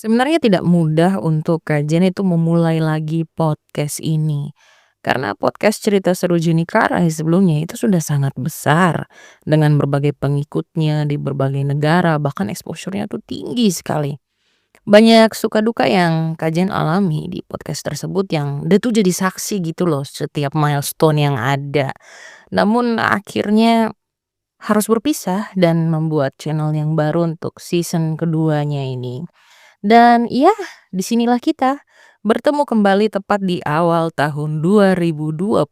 Sebenarnya tidak mudah untuk kajian itu memulai lagi podcast ini. Karena podcast cerita seru Juni Karai sebelumnya itu sudah sangat besar. Dengan berbagai pengikutnya di berbagai negara, bahkan exposure-nya tuh tinggi sekali. Banyak suka duka yang kajian alami di podcast tersebut yang dia tuh jadi saksi gitu loh setiap milestone yang ada. Namun akhirnya harus berpisah dan membuat channel yang baru untuk season keduanya ini. Dan iya, disinilah kita bertemu kembali tepat di awal tahun 2025.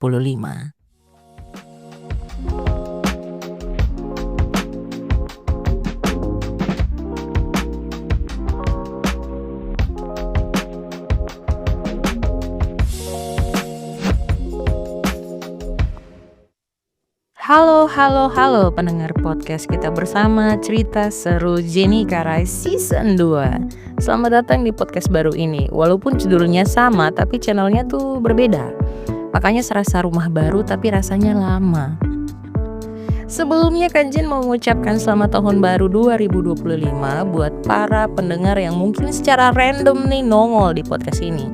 Halo halo halo pendengar podcast kita bersama cerita seru Jenny Karai season 2. Selamat datang di podcast baru ini. Walaupun judulnya sama tapi channelnya tuh berbeda. Makanya serasa rumah baru tapi rasanya lama. Sebelumnya Kanjin mau mengucapkan selamat tahun baru 2025 buat para pendengar yang mungkin secara random nih nongol di podcast ini.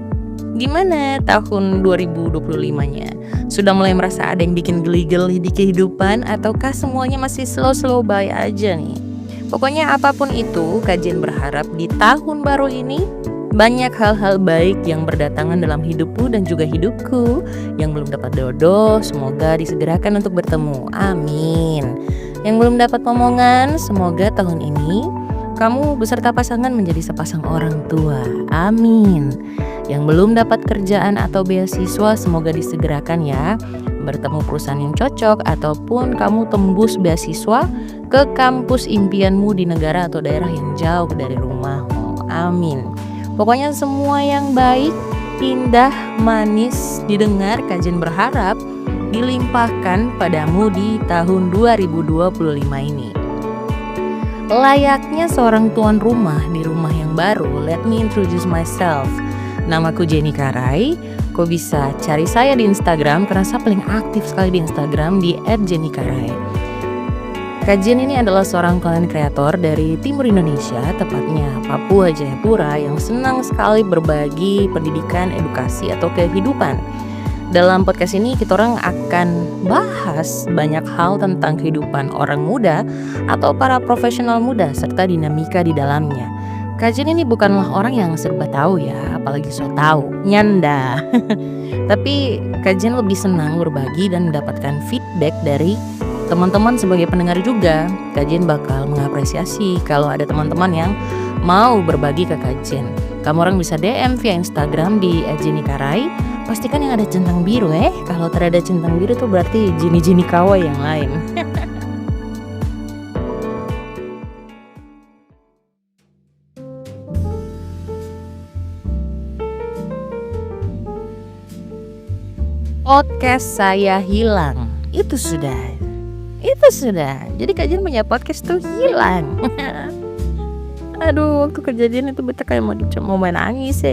Gimana tahun 2025-nya? Sudah mulai merasa ada yang bikin geli-geli di kehidupan ataukah semuanya masih slow-slow by aja nih? Pokoknya apapun itu, kajian berharap di tahun baru ini banyak hal-hal baik yang berdatangan dalam hidupmu dan juga hidupku. Yang belum dapat jodoh, semoga disegerakan untuk bertemu. Amin. Yang belum dapat omongan, semoga tahun ini kamu beserta pasangan menjadi sepasang orang tua. Amin. Yang belum dapat kerjaan atau beasiswa semoga disegerakan ya. Bertemu perusahaan yang cocok ataupun kamu tembus beasiswa ke kampus impianmu di negara atau daerah yang jauh dari rumahmu. Amin. Pokoknya semua yang baik, indah, manis didengar kajian berharap dilimpahkan padamu di tahun 2025 ini. Layaknya seorang tuan rumah di rumah yang baru, let me introduce myself. Namaku Jenny Karai. Kau bisa cari saya di Instagram karena saya paling aktif sekali di Instagram di @jennykarai. Kajian ini adalah seorang content creator dari timur Indonesia, tepatnya Papua Jayapura, yang senang sekali berbagi pendidikan, edukasi atau kehidupan. Dalam podcast ini kita orang akan bahas banyak hal tentang kehidupan orang muda atau para profesional muda serta dinamika di dalamnya. Kajian ini bukanlah orang yang serba tahu ya, apalagi so tahu, nyanda. Tapi kajian lebih senang berbagi dan mendapatkan feedback dari teman-teman sebagai pendengar juga. Kajian bakal mengapresiasi kalau ada teman-teman yang mau berbagi ke kajian. Kamu orang bisa DM via Instagram di @jennykarai. Pastikan yang ada centang biru Kalau terada centang biru tuh berarti Jenny kawa yang lain. Podcast saya hilang. Itu sudah. Jadi kajian punya podcast tuh hilang. Aduh, waktu kejadian itu beta kayak mau main nangis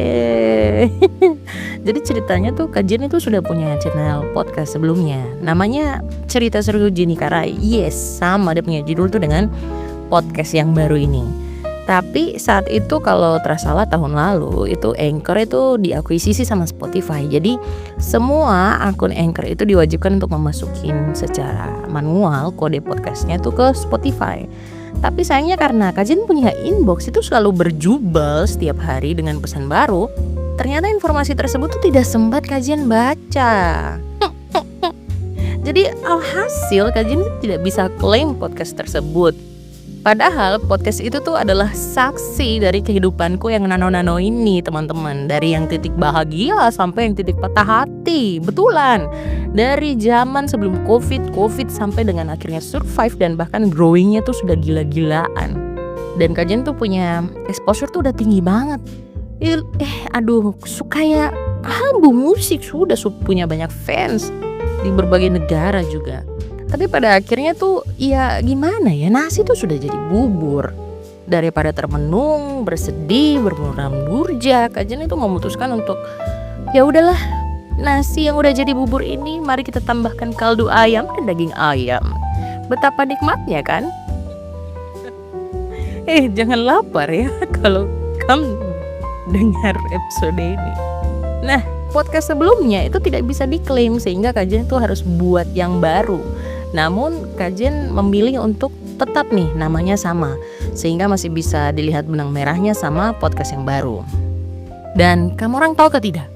Jadi ceritanya tuh kajian itu sudah punya channel podcast sebelumnya. Namanya Cerita Seru Jenny Karai. Yes, sama dia punya judul tuh dengan podcast yang baru ini. Tapi saat itu kalau tersalah tahun lalu itu Anchor itu diakuisisi sama Spotify. Jadi semua akun Anchor itu diwajibkan untuk memasukin secara manual kode podcastnya tuh ke Spotify. Tapi sayangnya karena kajian punya inbox itu selalu berjubel setiap hari dengan pesan baru, ternyata informasi tersebut tuh tidak sempat kajian baca. Jadi alhasil kajian tidak bisa klaim podcast tersebut. Padahal podcast itu tuh adalah saksi dari kehidupanku yang nano-nano ini teman-teman. Dari yang titik bahagia sampai yang titik patah hati. Betulan. Dari zaman sebelum covid sampai dengan akhirnya survive dan bahkan growingnya tuh sudah gila-gilaan. Dan kajian tuh punya exposure tuh udah tinggi banget. Suka ya musik sudah punya banyak fans di berbagai negara juga. Tapi pada akhirnya tuh ya gimana ya, nasi tuh sudah jadi bubur. Daripada termenung, bersedih, bermuram durja, kajian itu memutuskan untuk ya udahlah, nasi yang udah jadi bubur ini mari kita tambahkan kaldu ayam dan daging ayam. Betapa nikmatnya kan? Jangan lapar ya kalau kamu dengar episode ini. Nah, podcast sebelumnya itu tidak bisa diklaim sehingga Kajen itu harus buat yang baru. Namun Kajen memilih untuk tetap nih namanya sama, sehingga masih bisa dilihat benang merahnya sama podcast yang baru. Dan kamu orang tahu ke tidak?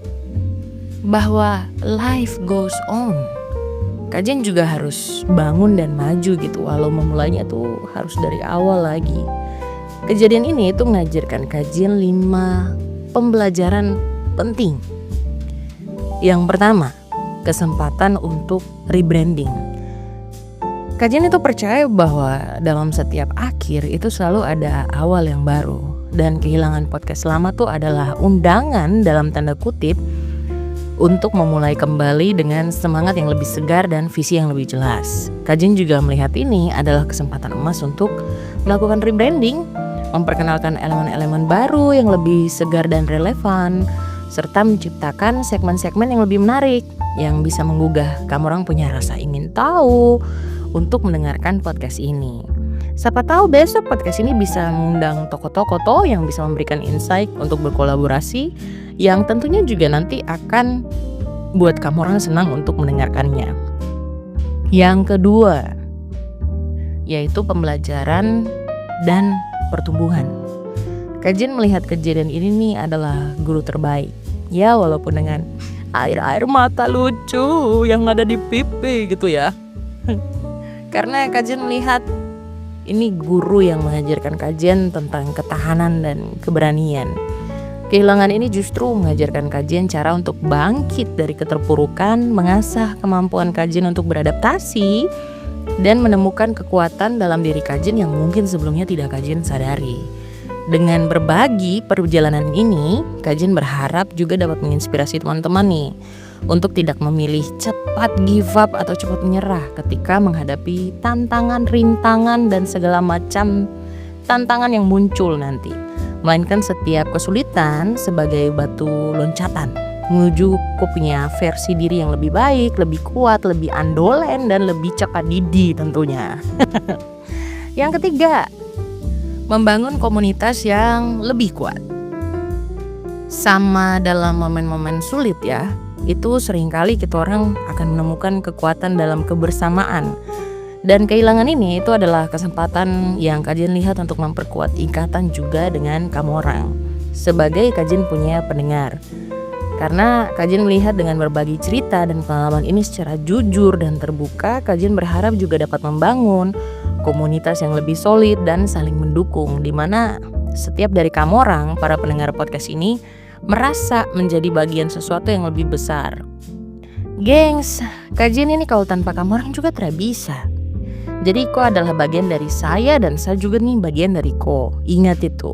Bahwa life goes on. Kajen juga harus bangun dan maju gitu, walau memulainya tuh harus dari awal lagi. Kejadian ini itu mengajarkan Kajen 5 pembelajaran penting. Yang pertama, kesempatan untuk rebranding. Kajen itu percaya bahwa dalam setiap akhir itu selalu ada awal yang baru. Dan kehilangan podcast lama tuh adalah undangan dalam tanda kutip untuk memulai kembali dengan semangat yang lebih segar dan visi yang lebih jelas. Kajen juga melihat ini adalah kesempatan emas untuk melakukan rebranding, memperkenalkan elemen-elemen baru yang lebih segar dan relevan, serta menciptakan segmen-segmen yang lebih menarik yang bisa menggugah kamu orang punya rasa ingin tahu untuk mendengarkan podcast ini. Siapa tahu besok podcast ini bisa mengundang tokoh-tokoh yang bisa memberikan insight untuk berkolaborasi yang tentunya juga nanti akan buat kamu orang senang untuk mendengarkannya. Yang kedua, yaitu pembelajaran dan pertumbuhan. Kajen melihat kejadian ini nih adalah guru terbaik. Ya, walaupun dengan air-air mata lucu yang ada di pipi gitu ya. Karena Kajen melihat ini guru yang mengajarkan Kajen tentang ketahanan dan keberanian. Kehilangan ini justru mengajarkan Kajen cara untuk bangkit dari keterpurukan, mengasah kemampuan Kajen untuk beradaptasi, dan menemukan kekuatan dalam diri Kajen yang mungkin sebelumnya tidak Kajen sadari. Dengan berbagi perjalanan ini, Kajen berharap juga dapat menginspirasi teman-teman nih untuk tidak memilih cepat give up atau cepat menyerah ketika menghadapi tantangan, rintangan, dan segala macam tantangan yang muncul nanti. Melainkan setiap kesulitan sebagai batu loncatan menuju punya versi diri yang lebih baik, lebih kuat, lebih andolen, dan lebih cepat didi tentunya. Yang ketiga, membangun komunitas yang lebih kuat. Sama dalam momen-momen sulit ya, itu seringkali kita orang akan menemukan kekuatan dalam kebersamaan. Dan kehilangan ini itu adalah kesempatan yang Kajen lihat untuk memperkuat ikatan juga dengan kamu orang sebagai Kajen punya pendengar. Karena Kajen melihat dengan berbagi cerita dan pengalaman ini secara jujur dan terbuka, Kajen berharap juga dapat membangun komunitas yang lebih solid dan saling mendukung, di mana setiap dari kamu orang, para pendengar podcast ini, merasa menjadi bagian sesuatu yang lebih besar. Gengs, Kajen ini kalau tanpa kamu orang juga tidak bisa. Jadi Ko adalah bagian dari saya dan saya juga nih bagian dari Ko. Ingat itu.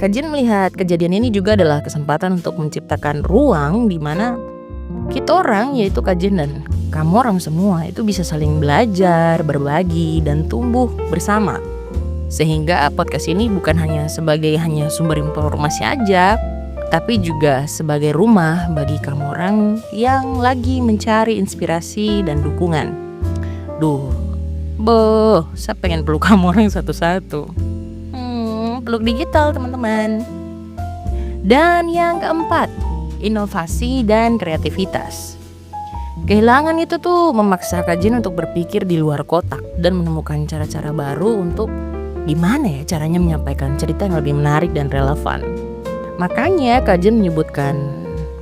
Kajen melihat kejadian ini juga adalah kesempatan untuk menciptakan ruang di mana kita orang, yaitu Kajen dan kamu orang semua, itu bisa saling belajar, berbagi, dan tumbuh bersama. Sehingga podcast ini bukan hanya sebagai sumber informasi aja, tapi juga sebagai rumah bagi kamu orang yang lagi mencari inspirasi dan dukungan. Saya pengen peluk kamu orang satu-satu. Peluk digital teman-teman. Dan yang keempat, inovasi dan kreativitas. Kehilangan itu tuh memaksa Kajen untuk berpikir di luar kotak dan menemukan cara-cara baru untuk gimana ya caranya menyampaikan cerita yang lebih menarik dan relevan. Makanya Kajen menyebutkan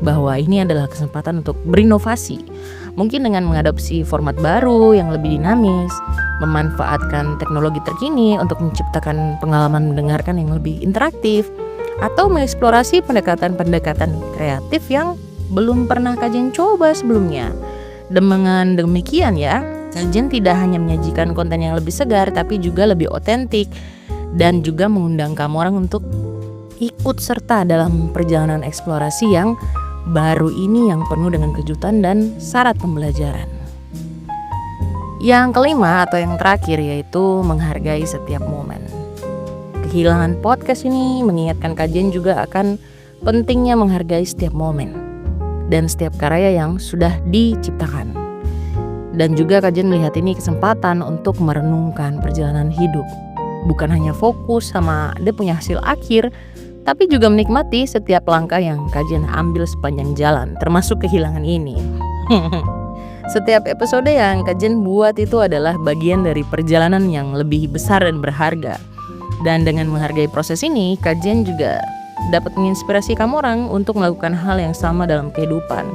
bahwa ini adalah kesempatan untuk berinovasi. Mungkin dengan mengadopsi format baru yang lebih dinamis, memanfaatkan teknologi terkini untuk menciptakan pengalaman mendengarkan yang lebih interaktif, atau mengeksplorasi pendekatan-pendekatan kreatif yang belum pernah Kajen coba sebelumnya. Dengan demikian ya, Kajen tidak hanya menyajikan konten yang lebih segar, tapi juga lebih otentik, dan juga mengundang kamu orang untuk ikut serta dalam perjalanan eksplorasi yang baru ini yang penuh dengan kejutan dan syarat pembelajaran. Yang kelima atau yang terakhir yaitu menghargai setiap momen. Kehilangan podcast ini mengingatkan Kajen juga akan pentingnya menghargai setiap momen dan setiap karya yang sudah diciptakan. Dan juga Kajen melihat ini kesempatan untuk merenungkan perjalanan hidup. Bukan hanya fokus sama dia punya hasil akhir, tapi juga menikmati setiap langkah yang kajian ambil sepanjang jalan, termasuk kehilangan ini. Setiap episode yang kajian buat itu adalah bagian dari perjalanan yang lebih besar dan berharga. Dan dengan menghargai proses ini, kajian juga dapat menginspirasi kamu orang untuk melakukan hal yang sama dalam kehidupan.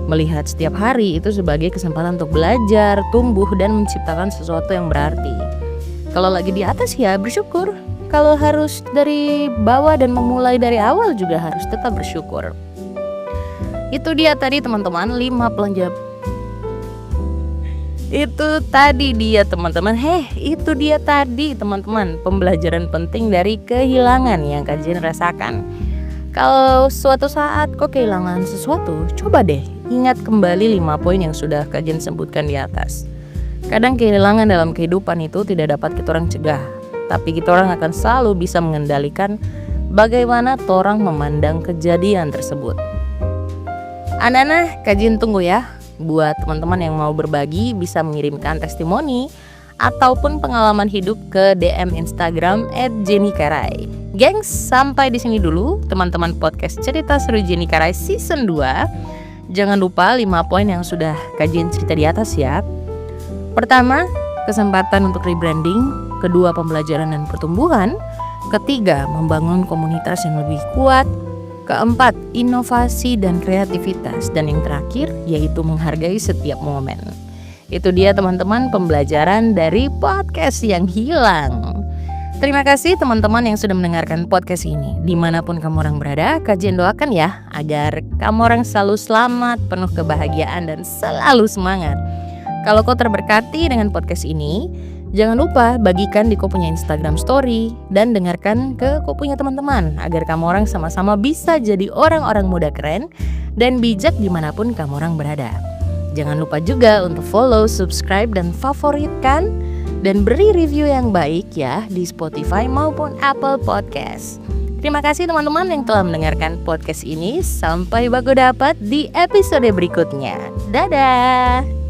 Melihat setiap hari itu sebagai kesempatan untuk belajar, tumbuh, dan menciptakan sesuatu yang berarti. Kalau lagi di atas ya bersyukur. Kalau harus dari bawah dan memulai dari awal juga harus tetap bersyukur. Itu dia tadi teman-teman 5 pelajaran. Itu dia tadi teman-teman pembelajaran penting dari kehilangan yang kajian rasakan. Kalau suatu saat kok kehilangan sesuatu, coba deh ingat kembali 5 poin yang sudah kajian sebutkan di atas. Kadang kehilangan dalam kehidupan itu tidak dapat kita orang cegah, tapi kita orang akan selalu bisa mengendalikan bagaimana orang memandang kejadian tersebut. Anak-anak, kajian tunggu ya. Buat teman-teman yang mau berbagi bisa mengirimkan testimoni ataupun pengalaman hidup ke DM Instagram @jennykarai. Gengs, sampai di sini dulu teman-teman podcast Cerita Seru Jenny Karai season 2. Jangan lupa 5 poin yang sudah kajian cerita di atas ya. Pertama, kesempatan untuk rebranding. Kedua, pembelajaran dan pertumbuhan. Ketiga, membangun komunitas yang lebih kuat. Keempat, inovasi dan kreativitas. Dan yang terakhir, yaitu menghargai setiap momen. Itu dia teman-teman pembelajaran dari podcast yang hilang. Terima kasih teman-teman yang sudah mendengarkan podcast ini. Dimanapun kamu orang berada, kajian doakan ya agar kamu orang selalu selamat, penuh kebahagiaan, dan selalu semangat. Kalau kau terberkati dengan podcast ini, jangan lupa bagikan di kau punya Instagram story dan dengarkan ke kau punya teman-teman agar kamu orang sama-sama bisa jadi orang-orang muda keren dan bijak dimanapun kamu orang berada. Jangan lupa juga untuk follow, subscribe, dan favoritkan dan beri review yang baik ya di Spotify maupun Apple Podcast. Terima kasih teman-teman yang telah mendengarkan podcast ini. Sampai baku dapat di episode berikutnya. Dadah!